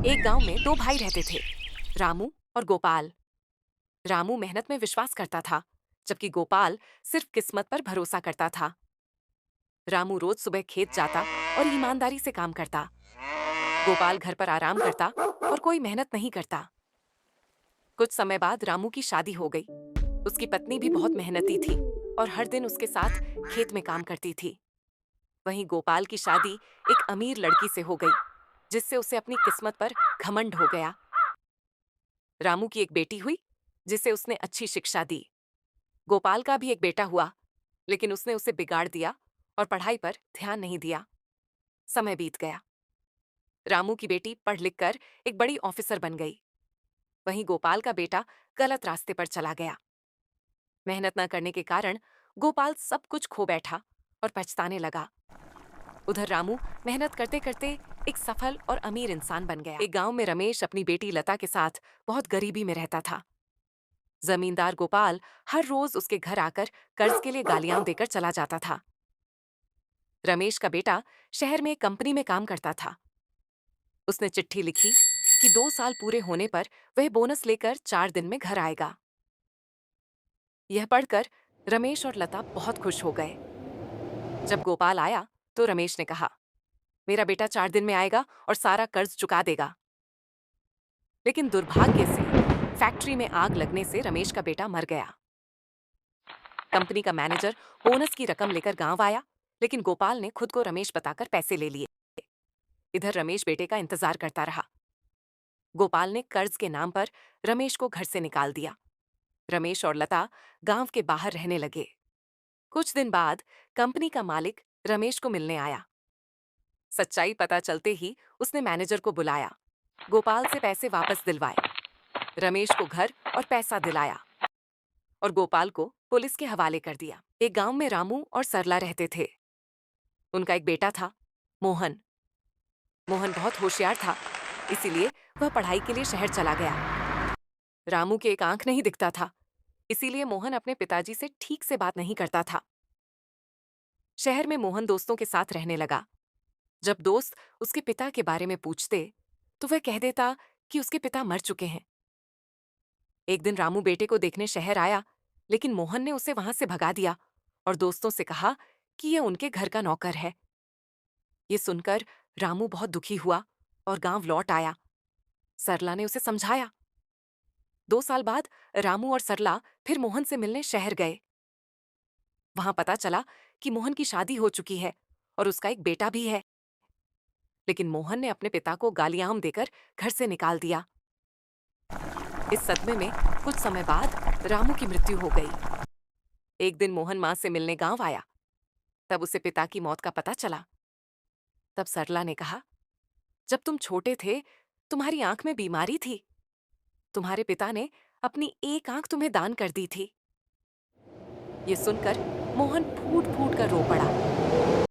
एक गांव में दो भाई रहते थे, रामू और गोपाल। रामू मेहनत में विश्वास करता था, जबकि गोपाल सिर्फ किस्मत पर भरोसा करता था। रामू रोज सुबह खेत जाता और ईमानदारी से काम करता। गोपाल घर पर आराम करता और कोई मेहनत नहीं करता। कुछ समय बाद रामू की शादी हो गई। उसकी पत्नी भी बहुत मेहनती थी और हर दिन उसके साथ खेत में काम करती थी। वहीं गोपाल की शादी एक अमीर लड़की से हो गई, जिससे उसे अपनी किस्मत पर घमंड हो गया। रामू की एक बेटी हुई, जिसे उसने अच्छी शिक्षा दी। गोपाल का भी एक बेटा हुआ, लेकिन उसने उसे बिगाड़ दिया और पढ़ाई पर ध्यान नहीं दिया। समय बीत गया। रामू की बेटी पढ़ लिख कर एक बड़ी ऑफिसर बन गई। वहीं गोपाल का बेटा गलत रास्ते पर चला गया। मेहनत न करने के कारण गोपाल सब कुछ खो बैठा और पछताने लगा। उधर रामू मेहनत करते करते एक सफल और अमीर इंसान बन गया। एक गांव में रमेश अपनी बेटी लता के साथ बहुत गरीबी में रहता था। जमींदार गोपाल हर रोज उसके घर आकर कर्ज के लिए गालियां देकर चला जाता था। रमेश का बेटा शहर में एक कंपनी में काम करता था। उसने चिट्ठी लिखी कि 2 साल पूरे होने पर वह बोनस लेकर 4 दिन में घर आएगा। यह पढ़कर रमेश और लता बहुत खुश हो गए। जब गोपाल आया तो रमेश ने कहा, मेरा बेटा 4 दिन में आएगा और सारा कर्ज चुका देगा। लेकिन दुर्भाग्य से फैक्ट्री में आग लगने से रमेश का बेटा मर गया। कंपनी का मैनेजर बोनस की रकम लेकर गांव आया, लेकिन गोपाल ने खुद को रमेश बताकर पैसे ले लिए। इधर रमेश बेटे का इंतजार करता रहा। गोपाल ने कर्ज के नाम पर रमेश को घर से निकाल दिया। रमेश और लता गांव के बाहर रहने लगे। कुछ दिन बाद कंपनी का मालिक रमेश को मिलने आया। सच्चाई पता चलते ही उसने मैनेजर को बुलाया, गोपाल से पैसे वापस दिलवाए, रमेश को घर और पैसा दिलाया और गोपाल को पुलिस के हवाले कर दिया। एक गांव में रामू और सरला रहते थे। उनका एक बेटा था, मोहन। मोहन बहुत होशियार था, इसीलिए वह पढ़ाई के लिए शहर चला गया। रामू के एक आंख नहीं दिखता था, इसीलिए मोहन अपने पिताजी से ठीक से बात नहीं करता था। शहर में मोहन दोस्तों के साथ रहने लगा। जब दोस्त उसके पिता के बारे में पूछते तो वह कह देता कि उसके पिता मर चुके हैं। एक दिन रामू बेटे को देखने शहर आया, लेकिन मोहन ने उसे वहां से भगा दिया और दोस्तों से कहा कि यह उनके घर का नौकर है। ये सुनकर रामू बहुत दुखी हुआ और गांव लौट आया। सरला ने उसे समझाया। 2 साल बाद रामू और सरला फिर मोहन से मिलने शहर गए। वहां पता चला कि मोहन की शादी हो चुकी है और उसका एक बेटा भी है। लेकिन मोहन ने अपने पिता को गालियां देकर घर से निकाल दिया। इस सदमे में कुछ समय बाद रामू की मृत्यु हो गई। एक दिन मोहन मां से मिलने गांव आया। तब उसे पिता की मौत का पता चला। तब सरला ने कहा, जब तुम छोटे थे तुम्हारी आंख में बीमारी थी। तुम्हारे पिता ने अपनी एक आंख तुम्हें दान कर दी थी। ये सुनकर मोहन फूट फूट कर रो पड़ा।